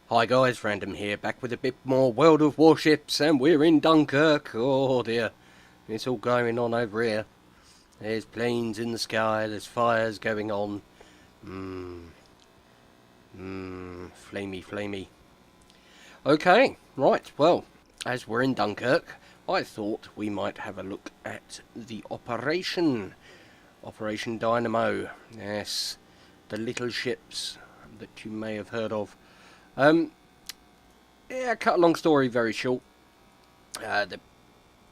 Hi guys, Random here, back with a bit more World of Warships, and we're in Dunkirk. Oh dear, it's all going on over here. There's planes in the sky, there's fires going on. Flamey, flamey. Okay, right, well, as we're in Dunkirk, I thought we might have a look at the Operation Dynamo. Yes, the little ships that you may have heard of. Yeah, cut a long story very short. The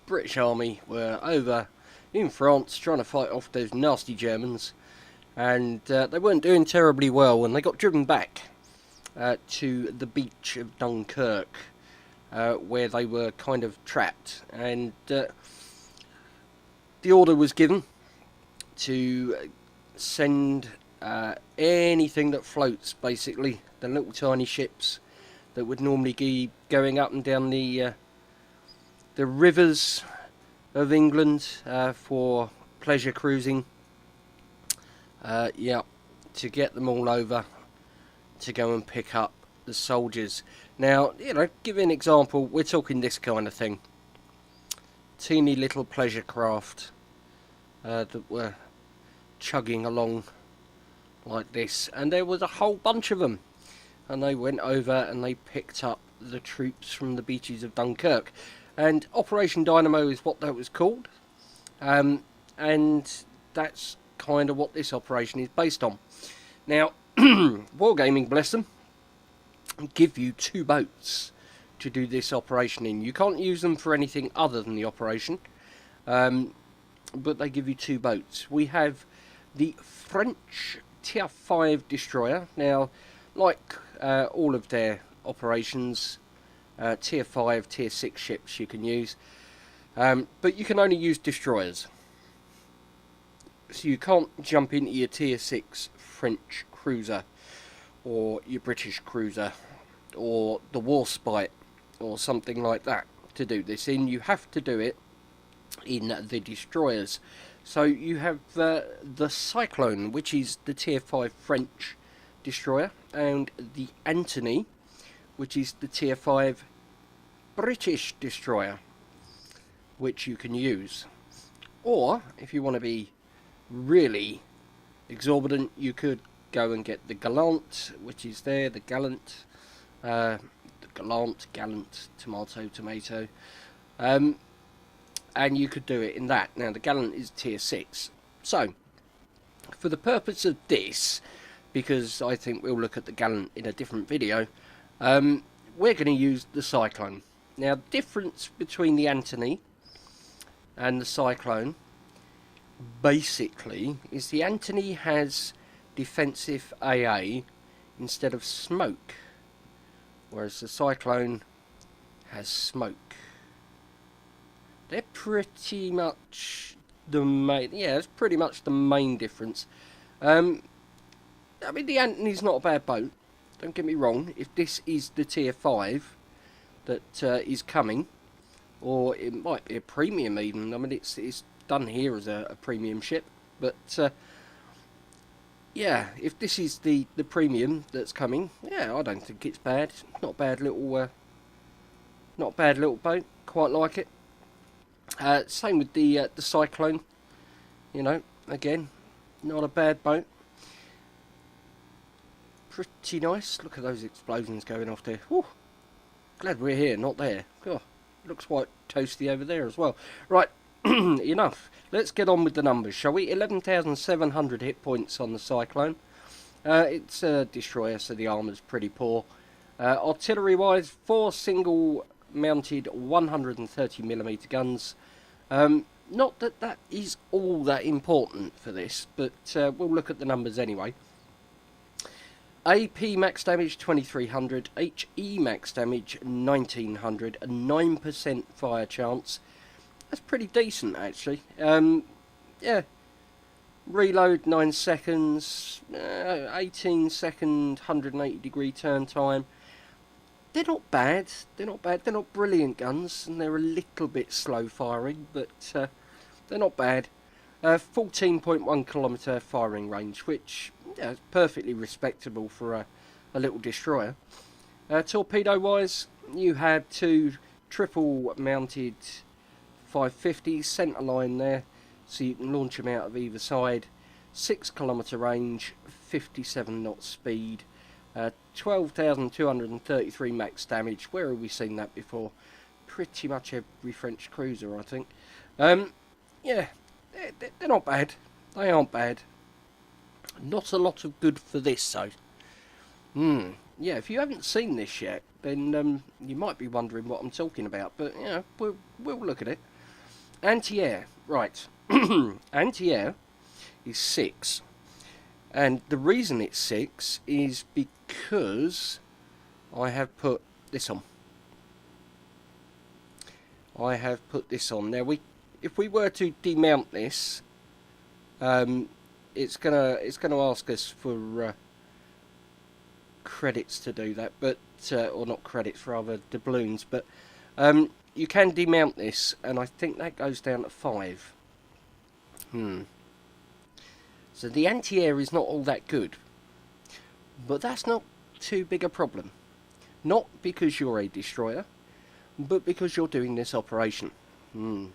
British Army were over in France trying to fight off those nasty Germans, and they weren't doing terribly well, and they got driven back to the beach of Dunkirk, where they were kind of trapped, and the order was given to send anything that floats, basically, the little tiny ships that would normally be going up and down the rivers of England for pleasure cruising. Yeah, to get them all over to go and pick up the soldiers. Now, give you an example, we're talking this kind of thing. Teeny little pleasure craft that were chugging along like this, and there was a whole bunch of them, and they went over and they picked up the troops from the beaches of Dunkirk, and Operation Dynamo is what that was called, and that's kind of what this operation is based on. Now, Wargaming, bless them, give you 2 boats to do this operation in. You can't use them for anything other than the operation, but they give you 2 boats. We have the French Tier 5 destroyer. Now, like all of their operations, Tier 5, Tier 6 ships you can use, but you can only use destroyers. So you can't jump into your Tier 6 French cruiser, or your British cruiser, or the Warspite, or something like that to do this in. You have to do it in the destroyers. So you have the Cyclone, which is the Tier 5 French destroyer, and the Antony, which is the Tier 5 British destroyer, which you can use. Or, if you want to be really exorbitant, you could go and get the Gallant, which is there, the Gallant, Gallant, tomato, and you could do it in that. Now, the Gallant is Tier 6. So, for the purpose of this, because I think we'll look at the Gallant in a different video, we're going to use the Cyclone. Now, the difference between the Antony and the Cyclone, basically, is the Antony has defensive AA instead of smoke, whereas the Cyclone has smoke. They're pretty much the main, it's pretty much the main difference. I mean, the Antony's not a bad boat, don't get me wrong. If this is the Tier 5 that is coming, or it might be a premium even, I mean, it's done here as a premium ship, but yeah, if this is the premium that's coming, I don't think it's bad. Not a bad little boat, quite like it. Same with the Cyclone, again, not a bad boat. Pretty nice. Look at those explosions going off there. Whew. Glad we're here, not there. God, looks quite toasty over there as well. Right, enough. Let's get on with the numbers, shall we? 11,700 hit points on the Cyclone. It's a destroyer, so the armour's pretty poor. Artillery-wise, 4 single-mounted 130mm guns. Not that that is all that important for this, but we'll look at the numbers anyway. AP max damage 2300, HE max damage 1900, a 9% fire chance. That's pretty decent, actually. Yeah, reload 9 seconds, 18 second 180 degree turn time. They're not bad, they're not brilliant guns, and they're a little bit slow firing, but they're not bad. 14.1 kilometre firing range, which is perfectly respectable for a little destroyer. Torpedo wise, you have two triple mounted 550s, centre line there, so you can launch them out of either side. 6 kilometre range, 57 knots speed, 12,233 max damage. Where have we seen that before? Pretty much every French cruiser, I think. Yeah, they're not bad. They aren't bad. Not a lot of good for this, though. Yeah, if you haven't seen this yet, then you might be wondering what I'm talking about. But, you know, we'll look at it. Anti-air. Right. Anti-air is 6. And the reason it's 6 is because I have put this on. I have put this on. Now, if we were to demount this, it's gonna ask us for credits to do that, but or not credits, rather doubloons. But you can demount this, and I think that goes down to 5. So the anti-air is not all that good, but that's not too big a problem. Not because you're a destroyer, but because you're doing this operation. And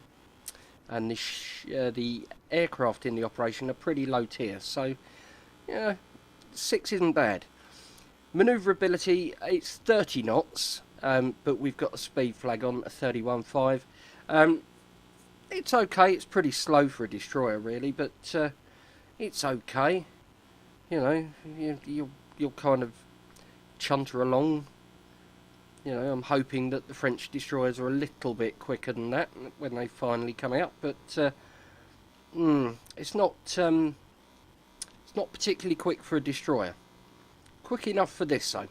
the aircraft in the operation are pretty low tier, so yeah, 6 isn't bad. Manoeuvrability, it's 30 knots, but we've got a speed flag on at 31.5. It's okay, it's pretty slow for a destroyer really, but it's okay. You know, you'll kind of chunter along. You know, I'm hoping that the French destroyers are a little bit quicker than that when they finally come out, but it's not particularly quick for a destroyer. Quick enough for this, though.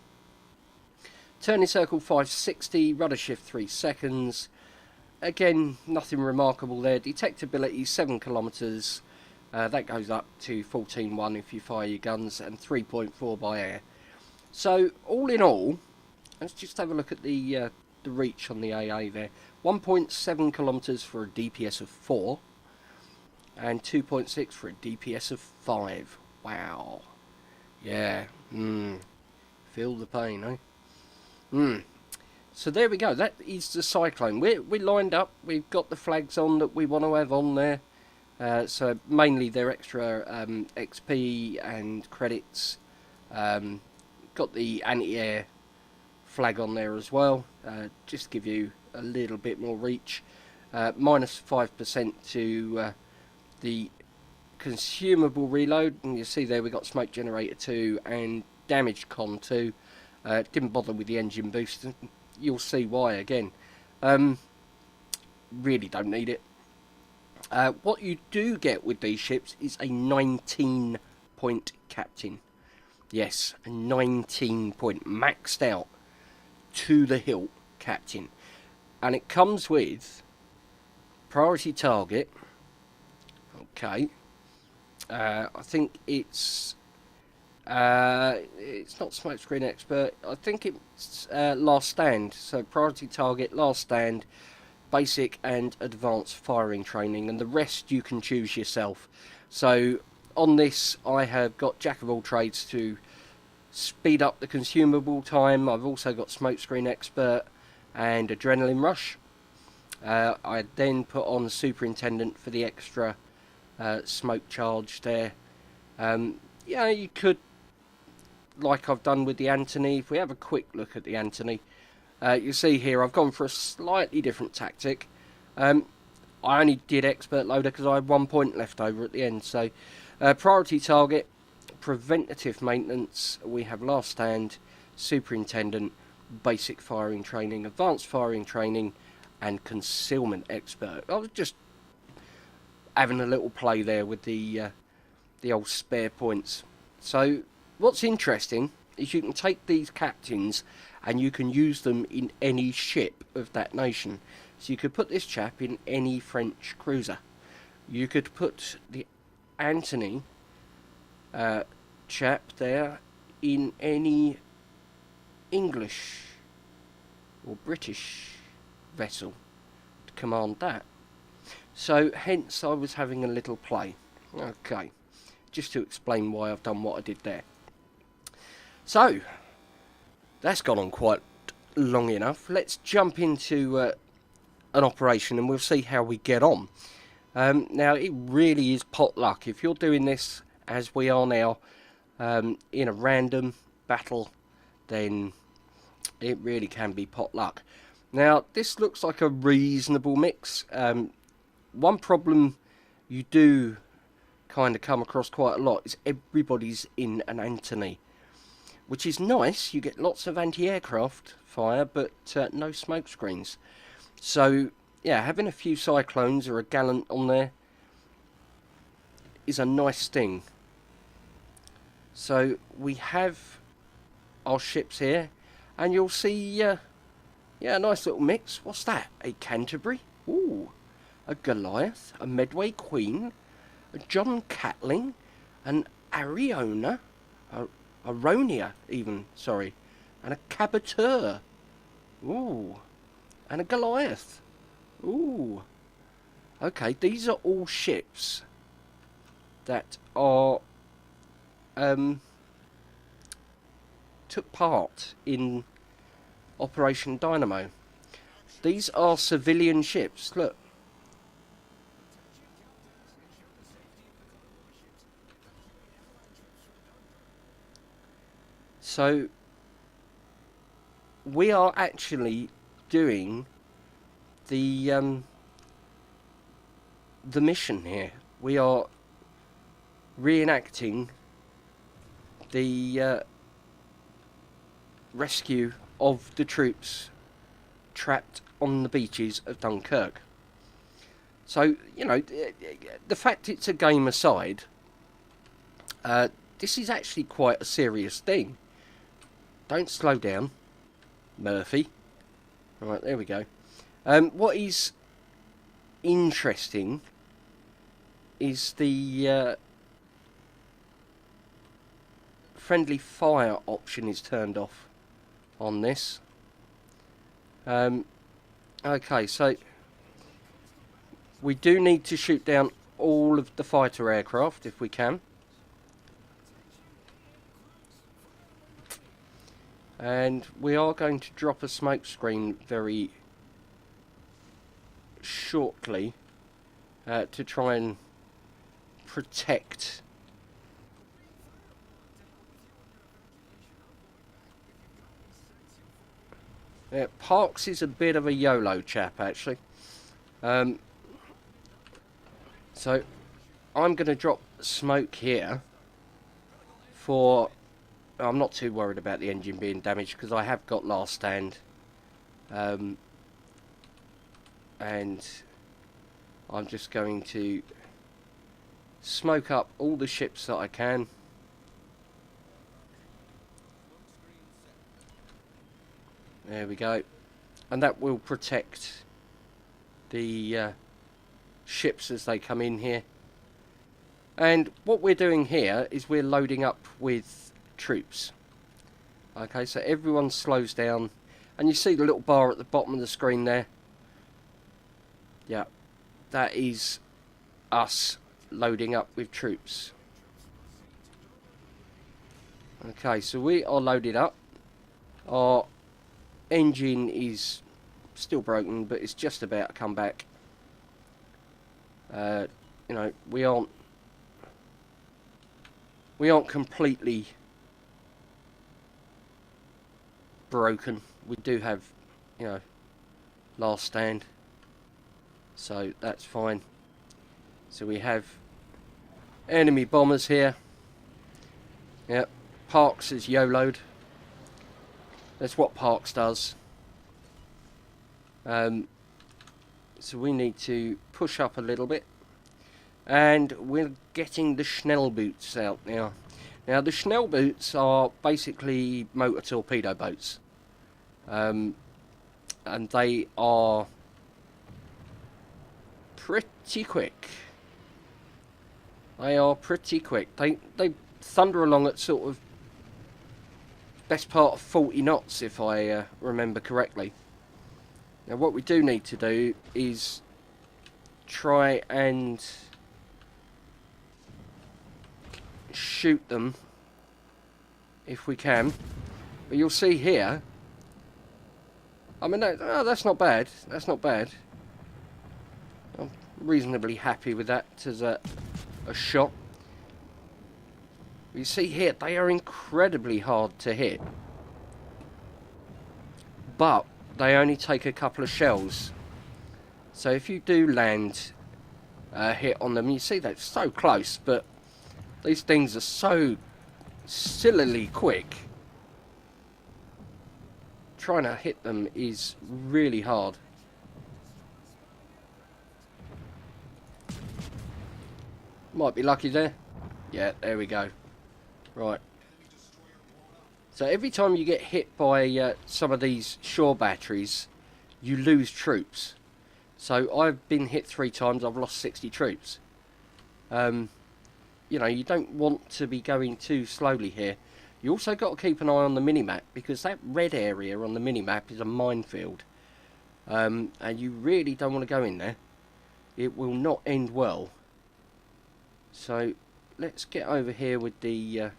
Turning circle 560, rudder shift 3 seconds. Again, nothing remarkable there. Detectability 7 kilometres. That goes up to 14.1 if you fire your guns, and 3.4 by air. So all in all, let's just have a look at the reach on the AA there. 1.7 kilometres for a DPS of 4, and 2.6 for a DPS of 5. Wow. Yeah. Feel the pain, eh? So there we go. That is the Cyclone. We're lined up. We've got the flags on that we want to have on there. So mainly they're extra XP and credits. Got the anti-air flag on there as well, just to give you a little bit more reach. Minus 5% to the consumable reload, and you see there we got smoke generator 2 and damage con 2. Didn't bother with the engine boost. You'll see why again. Really don't need it. What you do get with these ships is a 19-point captain. Yes, a 19-point maxed out to the hilt captain, and it comes with priority target. Okay, I think it's not smokescreen expert. I think it's last stand. So priority target, last stand, basic and advanced firing training, and the rest you can choose yourself. So on this I have got jack of all trades to speed up the consumable time. I've also got smokescreen expert and adrenaline rush. I then put on superintendent for the extra smoke charge there. Yeah, you could, like I've done with the Anthony, if we have a quick look at the Anthony, you see here I've gone for a slightly different tactic. I only did expert loader because I had 1 point left over at the end. So priority target, preventative maintenance, we have last stand, superintendent, basic firing training, advanced firing training, and concealment expert. I was just having a little play there with the old spare points. So what's interesting is you can take these captains and you can use them in any ship of that nation. So you could put this chap in any French cruiser. You could put the Anthony chap there in any English or British vessel to command that. So hence I was having a little play. Okay, just to explain why I've done what I did there. So that's gone on quite long enough. Let's jump into an operation and we'll see how we get on. Now, it really is pot luck. If you're doing this as we are now, in a random battle, then it really can be pot luck. Now, this looks like a reasonable mix. One problem you do kind of come across quite a lot is everybody's in an Anthony, which is nice. You get lots of anti-aircraft fire, but no smoke screens. So, yeah, having a few Cyclones or a Gallant on there is a nice thing. So, we have our ships here, and you'll see, yeah, a nice little mix. What's that? A Canterbury? Ooh, a Goliath, a Medway Queen, a John Catling, an Ariona, Aronia even, sorry, and a Caboteur. Ooh, and a Goliath. Ooh. Okay, these are all ships that are took part in Operation Dynamo. These are civilian ships, look. So we are actually doing the mission here. We are reenacting the rescue of the troops trapped on the beaches of Dunkirk. So, you know, the fact it's a game aside, this is actually quite a serious thing. Don't slow down, Murphy. Right, there we go. What is interesting is the friendly fire option is turned off on this. Okay, so we do need to shoot down all of the fighter aircraft if we can. And we are going to drop a smoke screen very shortly to try and protect . Yeah, Parks is a bit of a YOLO chap, actually. So, I'm going to drop smoke here for... I'm not too worried about the engine being damaged because I have got last stand. And I'm just going to smoke up all the ships that I can. There we go. And that will protect the ships as they come in here. And what we're doing here is we're loading up with troops. Okay, so everyone slows down. And you see the little bar at the bottom of the screen there? Yeah, that is us loading up with troops. Okay, so we are loaded up. Our engine is still broken, but it's just about to come back. You know, we aren't completely broken. We do have, you know, last stand, so that's fine. So we have enemy bombers here. Yep, Parks is YOLO'd. That's what Parks does. So we need to push up a little bit. And we're getting the Schnellboots out now. Now the Schnellboots are basically motor torpedo boats. And they are pretty quick. They are pretty quick. They thunder along at sort of best part of 40 knots, if I remember correctly. Now what we do need to do is try and shoot them if we can. But you'll see here, I mean, that's not bad. That's not bad. I'm reasonably happy with that as a shot. You see here, they are incredibly hard to hit. But they only take a couple of shells. So if you do land a hit on them, you see they're so close, but these things are so sillily quick. Trying to hit them is really hard. Might be lucky there. Yeah, there we go. Right. So every time you get hit by some of these shore batteries, you lose troops. So I've been hit 3 times, I've lost 60 troops. You know, you don't want to be going too slowly here. You also got to keep an eye on the minimap, because that red area on the minimap is a minefield. And you really don't want to go in there. It will not end well. So let's get over here with the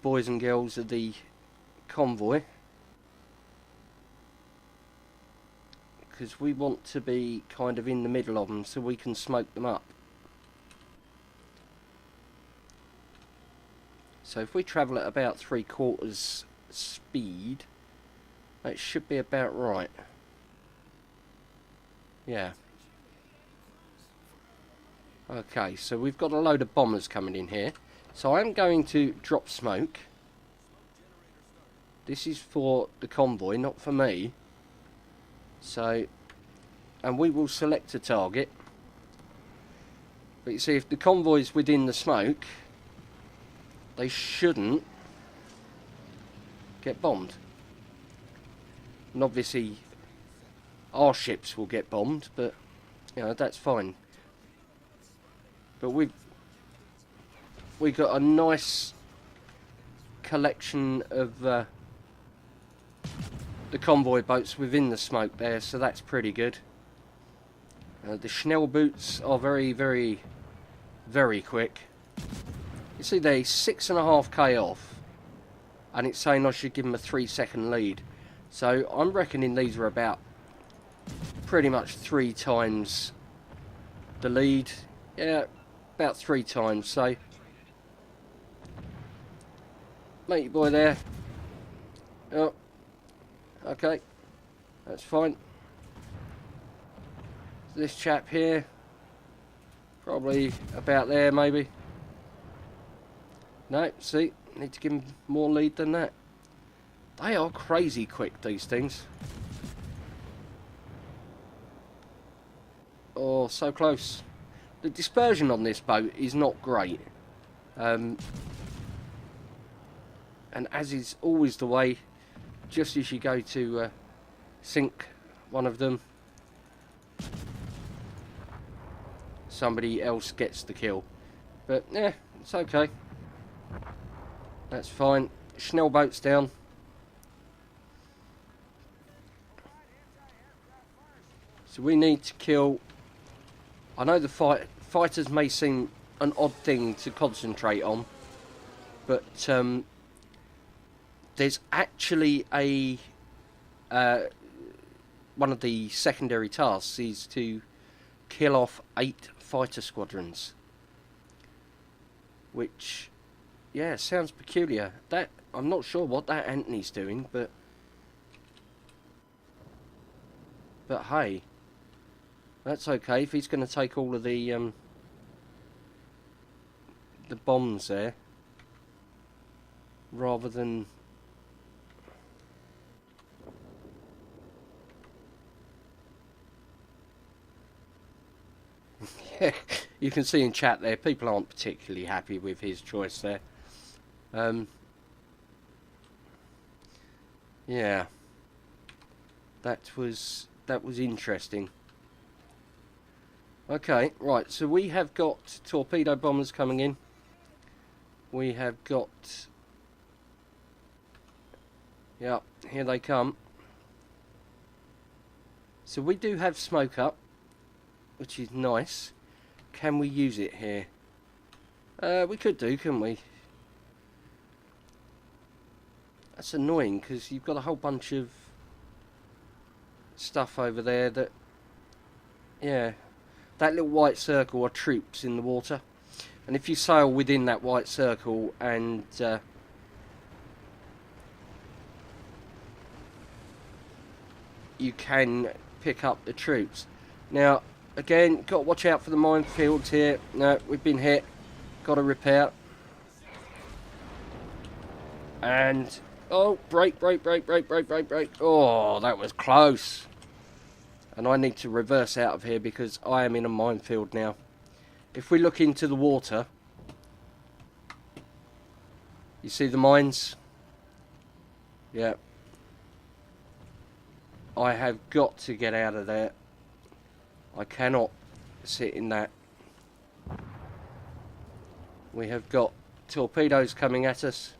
boys and girls of the convoy, because we want to be kind of in the middle of them so we can smoke them up. So if we travel at about 3/4 speed, that should be about right. Yeah. Okay, so we've got a load of bombers coming in here. So I'm going to drop smoke. This is for the convoy, not for me. So, and we will select a target. But you see, if the convoy's within the smoke, they shouldn't get bombed. And obviously, our ships will get bombed, but, you know, that's fine. But we've got a nice collection of the convoy boats within the smoke there, so that's pretty good. The Schnell boots are very, very, very quick. You see, they're 6.5k off, and it's saying I should give them a 3-second lead. So I'm reckoning these are about pretty much 3 times the lead. Yeah, about 3 times. So, mate, boy there. Oh, okay, that's fine. This chap here, probably about there, maybe. No, see, need to give him more lead than that. They are crazy quick, these things. Oh, so close. The dispersion on this boat is not great. And as is always the way, just as you go to sink one of them, somebody else gets the kill. But yeah, it's okay. That's fine. Schnell boat's down. So we need to kill... I know the fighters may seem an odd thing to concentrate on, but there's actually a... one of the secondary tasks is to kill off 8 fighter squadrons. Which... yeah, sounds peculiar. That I'm not sure what that Anthony's doing, but hey, that's okay if he's going to take all of the bombs there, rather than yeah, you can see in chat there people aren't particularly happy with his choice there. Yeah, that was interesting. Okay, right, so we have got torpedo bombers coming in. We have got... yeah, here they come. So we do have smoke up, which is nice. Can we use it here? We could do, couldn't we? That's annoying because you've got a whole bunch of stuff over there that, yeah, that little white circle are troops in the water, and if you sail within that white circle and you can pick up the troops. Now again, got to watch out for the minefields here. No, we've been hit, got to repair. And oh, brake. Oh, that was close. And I need to reverse out of here because I am in a minefield now. If we look into the water, you see the mines? Yeah. I have got to get out of there. I cannot sit in that. We have got torpedoes coming at us.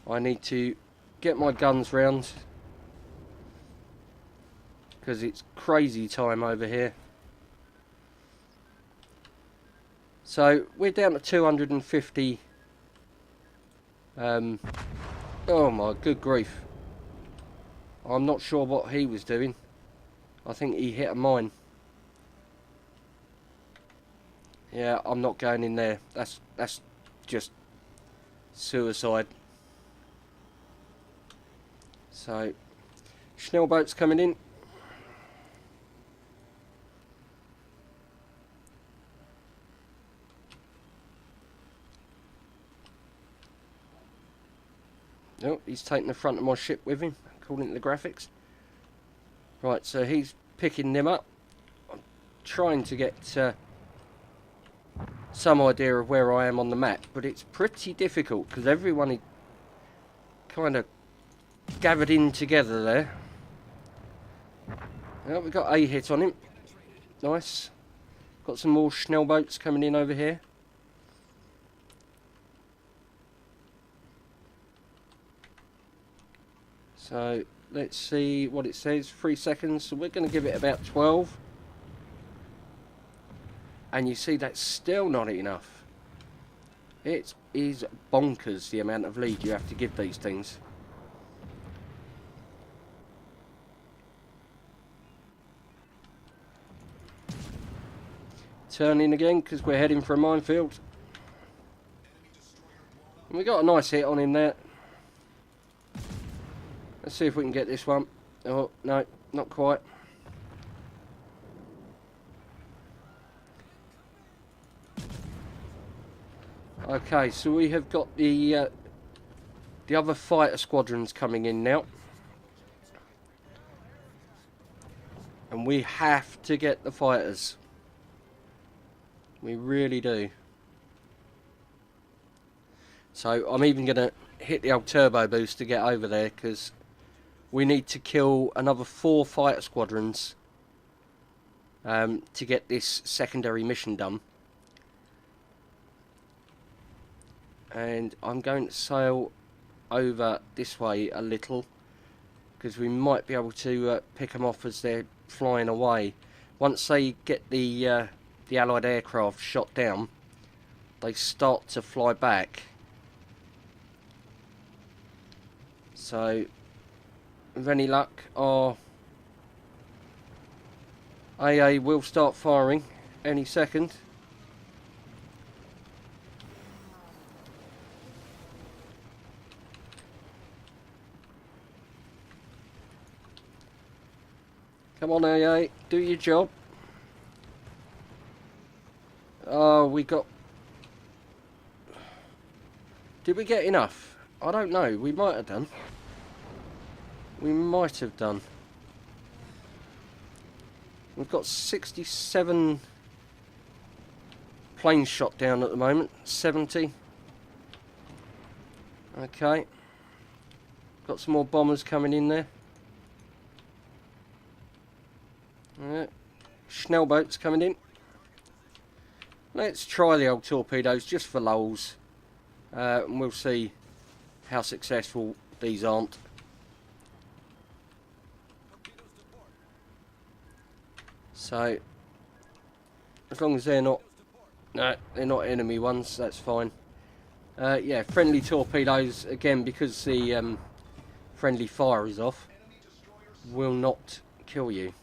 I need to get my guns round because it's crazy time over here. So we're down to 250. Oh my good grief. I'm not sure what he was doing. I think he hit a mine. Yeah, I'm not going in there. That's just suicide. So, Schnell boats coming in. Oh, he's taking the front of my ship with him, according to the graphics. Right, so he's picking them up. I'm trying to get some idea of where I am on the map, but it's pretty difficult because everyone kind of gathered in together there. Well, we got a hit on him. Nice. Got some more Schnell boats coming in over here. So let's see what it says. 3 seconds. So we're going to give it about 12. And you see that's still not enough. It is bonkers the amount of lead you have to give these things. Turning again because we're heading for a minefield. And we got a nice hit on him there. Let's see if we can get this one. Oh, no, not quite. Okay, so we have got the other fighter squadrons coming in now. And we have to get the fighters. We really do. So I'm even going to hit the old turbo boost to get over there because we need to kill another 4 fighter squadrons to get this secondary mission done. And I'm going to sail over this way a little because we might be able to pick them off as they're flying away. Once they get the Allied aircraft shot down, they start to fly back. So, with any luck, our AA will start firing any second. Come on, AA, do your job. Oh, we got... Did we get enough? I don't know. We might have done. We might have done. We've got 67 planes shot down at the moment. 70. Okay. Got some more bombers coming in there. Schnell boats coming in. Let's try the old torpedoes just for lulz, and we'll see how successful these aren't. So, as long as they're not, no, they're not enemy ones, that's fine. Yeah, friendly torpedoes, again, because the friendly fire is off, will not kill you.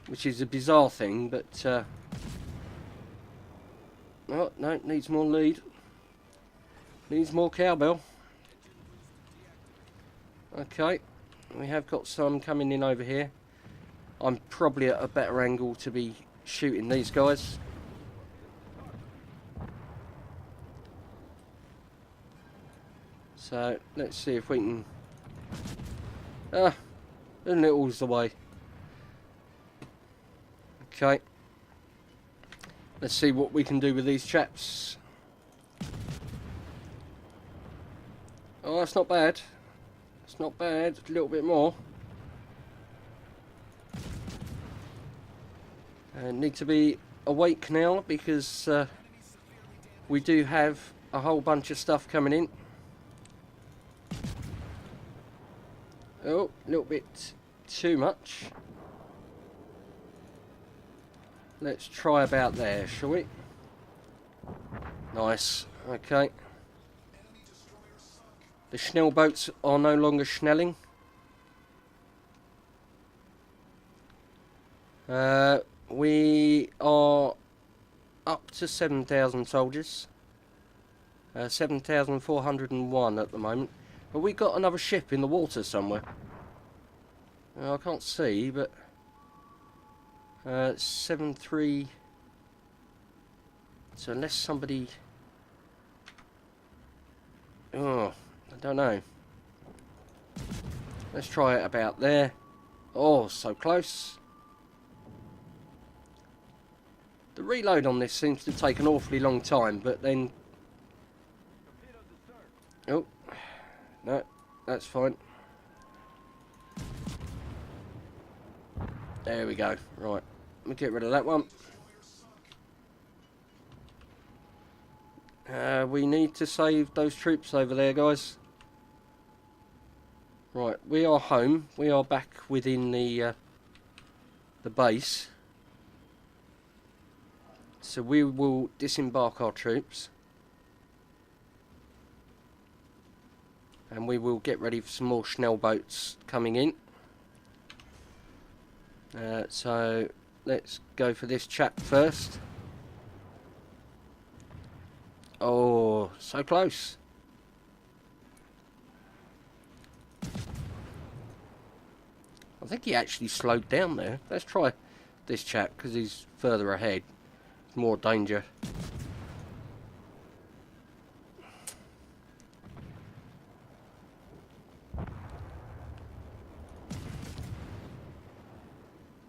Which is a bizarre thing, but... oh, no, needs more lead. Needs more cowbell. Okay, we have got some coming in over here. I'm probably at a better angle to be shooting these guys. So, let's see if we can... ah, a little's the way. Okay. Let's see what we can do with these chaps. Oh, that's not bad. It's not bad. A little bit more. Need to be awake now because we do have a whole bunch of stuff coming in. Oh, a little bit too much. Let's try about there, shall we? Nice. Okay. The Schnell boats are no longer schnelling. We are up to 7,000 soldiers. 7,401 at the moment. But we got another ship in the water somewhere. I can't see, but 7-3. So unless somebody, oh, I don't know. Let's try it about there. Oh, so close. The reload on this seems to take an awfully long time, but then... oh, no, that's fine. There we go. Right, let me get rid of that one. We need to save those troops over there, guys. Right, we are home. We are back within the base. So we will disembark our troops. And we will get ready for some more Schnell boats coming in. So let's go for this chap first. Oh, so close. I think he actually slowed down there. Let's try this chap because he's further ahead. More danger.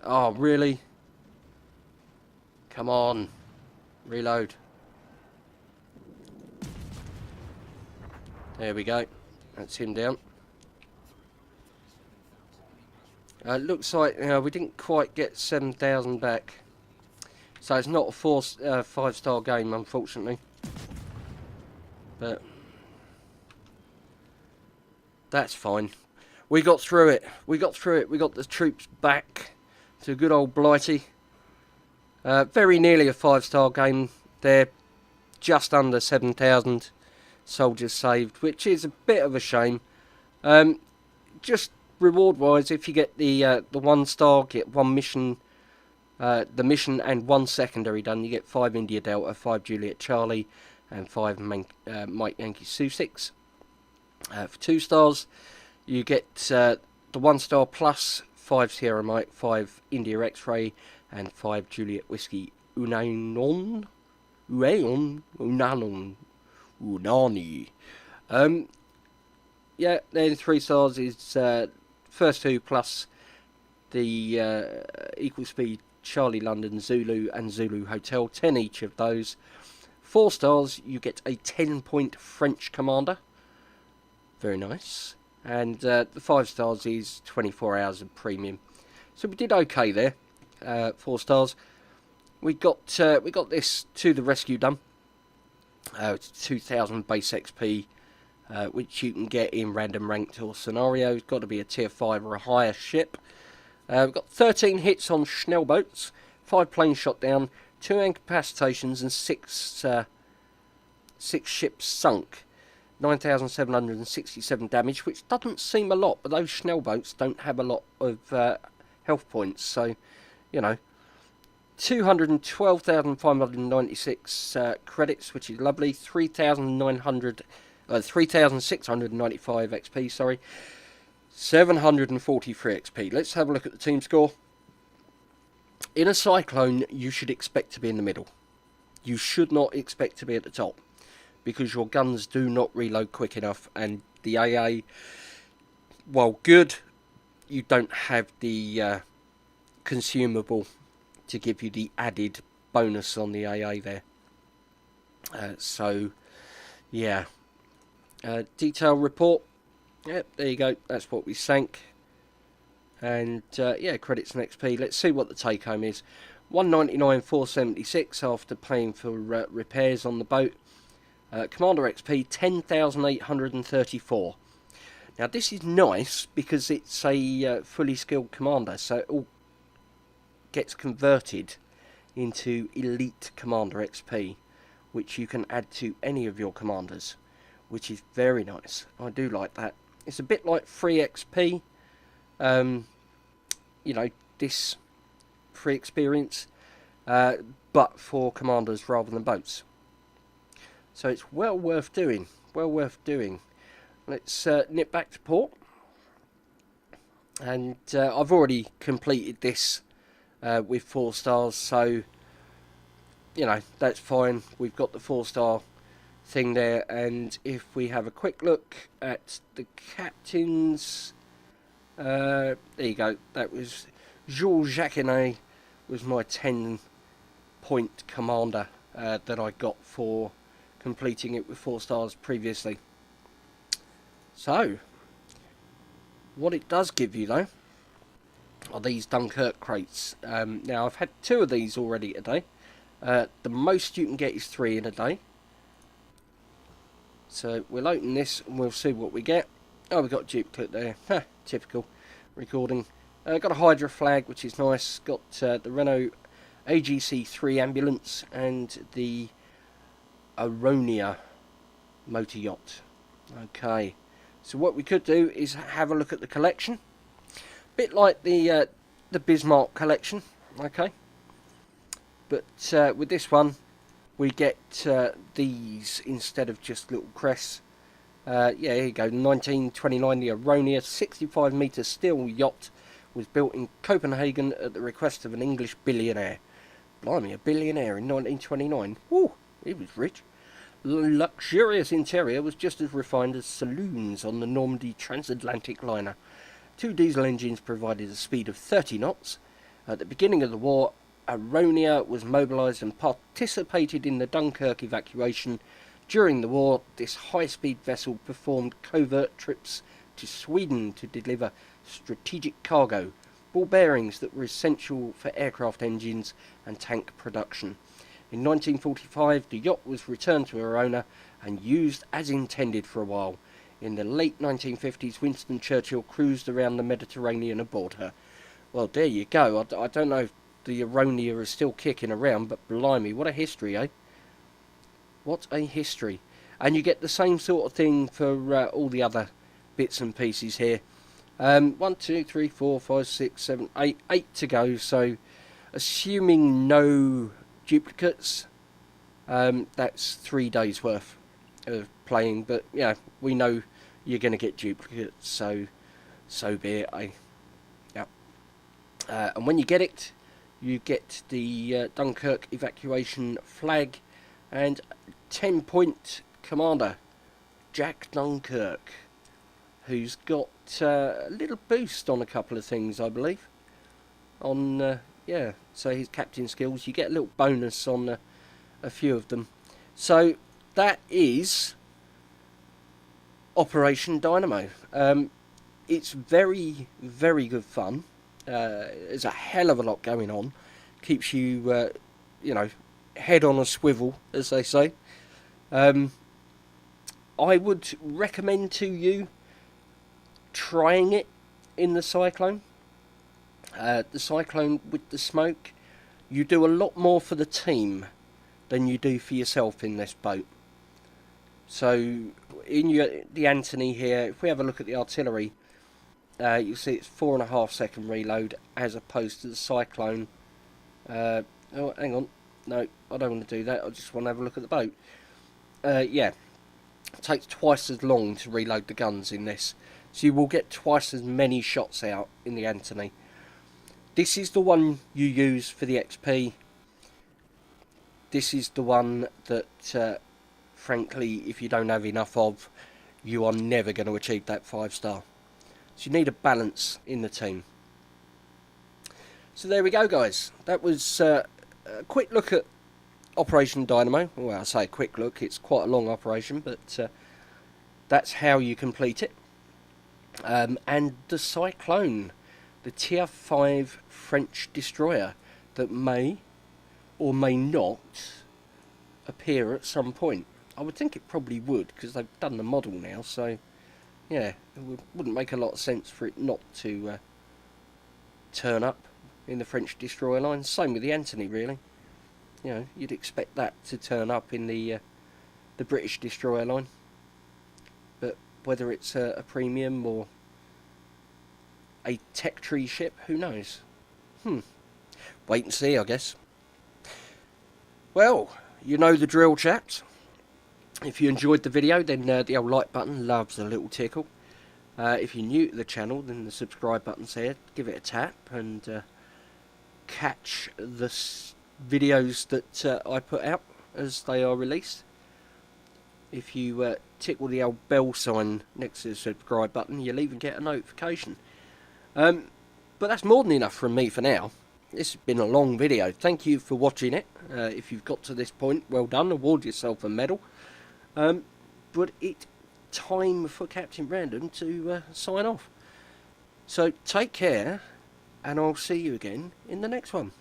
Oh, really? Come on. Reload. There we go. That's him down. Looks like we didn't quite get 7,000 back. So it's not a 5-star game, unfortunately. But that's fine. We got through it. We got through it. We got the troops back to good old Blighty. Very nearly a 5-star game there. Just under 7,000 soldiers saved, which is a bit of a shame. Just reward-wise, if you get the 1-star, get 1 mission. The mission and 1 secondary done, you get 5 India Delta, 5 Juliet Charlie, and 5 Mike Yankee Sioux 6. For 2 stars, you get the 1-star plus 5 Sierra Mike, 5 India X-Ray, and 5 Juliet Whiskey Unani. Yeah, then 3 stars is first 2 plus the equal speed Charlie London Zulu and Zulu Hotel, 10 each of those. 4 stars, you get a 10-point French commander. Very nice. And the 5 stars is 24 hours of premium. So we did okay there. 4 stars. We got this to the rescue done. It's 2,000 base XP, which you can get in random ranked or scenarios. Got to be a tier 5 or a higher ship. We've got 13 hits on Schnell boats, 5 planes shot down, 2 incapacitations and 6 ships sunk. 9,767 damage, which doesn't seem a lot, but those Schnell boats don't have a lot of health points, so, you know. 212,596 credits, which is lovely. 3,695 XP, sorry. 743 XP. Let's have a look at the team score. In a Cyclone, you should expect to be in the middle. You should not expect to be at the top, because your guns do not reload quick enough, and the AA, while good, you don't have the consumable to give you the added bonus on the AA there. So, yeah. Detail report. Yep, there you go. That's what we sank. And, yeah, credits and XP. Let's see what the take-home is. 199,476 after paying for repairs on the boat. Commander XP, 10,834. Now, this is nice because it's a fully skilled commander, so it all gets converted into elite commander XP, which you can add to any of your commanders, which is very nice. I do like that. It's a bit like free XP, you know, this free experience, but for commanders rather than boats. So it's well worth doing, well worth doing. Let's nip back to port, and I've already completed this with 4 stars, so, you know, that's fine. We've got the 4-star thing there, and if we have a quick look at the captains, there you go. That was Jules Jacquinet, was my 10-point commander that I got for completing it with 4 stars previously. So, what it does give you though are these Dunkirk crates. Now, I've had 2 of these already today. The most you can get is 3 in a day. So we'll open this and we'll see what we get. Oh, we've got a duplicate there. Ha, typical recording. Got a Hydra flag, which is nice. Got the Renault AGC-3 ambulance and the Aronia motor yacht. Okay, so what we could do is have a look at the collection. Bit like the Bismarck collection, okay. But with this one, we get these instead of just little crests. Yeah, here you go. 1929, the Aronia 65-metre steel yacht was built in Copenhagen at the request of an English billionaire. Blimey, a billionaire in 1929. Woo, he was rich. Luxurious interior was just as refined as saloons on the Normandy transatlantic liner. 2 diesel engines provided a speed of 30 knots. At the beginning of the war, Aronia was mobilised and participated in the Dunkirk evacuation. During the war, this high-speed vessel performed covert trips to Sweden to deliver strategic cargo, ball bearings that were essential for aircraft engines and tank production. In 1945, the yacht was returned to her owner and used as intended for a while. In the late 1950s, Winston Churchill cruised around the Mediterranean aboard her. Well, there you go. I don't know if the Aronia is still kicking around, but blimey, what a history, eh? What a history. And you get the same sort of thing for all the other bits and pieces here. 1, 2, 3, 4, 5, 6, 7, 8. 8 to go, so assuming no duplicates, that's 3 days worth of playing, but yeah, we know you're going to get duplicates, so be it, eh? Yep. And when you get it, you get the Dunkirk evacuation flag and 10-point commander Jack Dunkirk, who's got a little boost on a couple of things, I believe. On yeah, so his captain skills, you get a little bonus on a few of them. So that is Operation Dynamo. It's very, very good fun. There's a hell of a lot going on. Keeps you, you know, head on a swivel, as they say. I would recommend to you trying it in the Cyclone. The Cyclone with the smoke you do a lot more for the team than you do for yourself in this boat. So in the Anthony here, if we have a look at the artillery, you'll see it's 4.5 second reload as opposed to the Cyclone. Oh, hang on. No, I don't want to do that. I just want to have a look at the boat. Yeah, it takes twice as long to reload the guns in this. So you will get twice as many shots out in the Anthony. This is the one you use for the XP. This is the one that, frankly, if you don't have enough of, you are never going to achieve that 5-star. So you need a balance in the team. So there we go, guys. That was a quick look at Operation Dynamo. Well, I say a quick look. It's quite a long operation, but that's how you complete it. And the Cyclone, the Tier 5 French destroyer that may or may not appear at some point. I would think it probably would, because they've done the model now, so yeah, it wouldn't make a lot of sense for it not to turn up in the French destroyer line. Same with the Anthony, really. You know, you'd expect that to turn up in the British destroyer line. But whether it's a premium or a tech tree ship, who knows? Wait and see, I guess. Well, you know the drill, chaps. If you enjoyed the video, then the old like button loves a little tickle. If you're new to the channel, then the subscribe button's here. Give it a tap and catch the videos that I put out as they are released. If you tickle the old bell sign next to the subscribe button, you'll even get a notification. But that's more than enough from me for now. This has been a long video. Thank you for watching it. If you've got to this point, well done. Award yourself a medal. But it's time for Captain Random to sign off. So take care, and I'll see you again in the next one.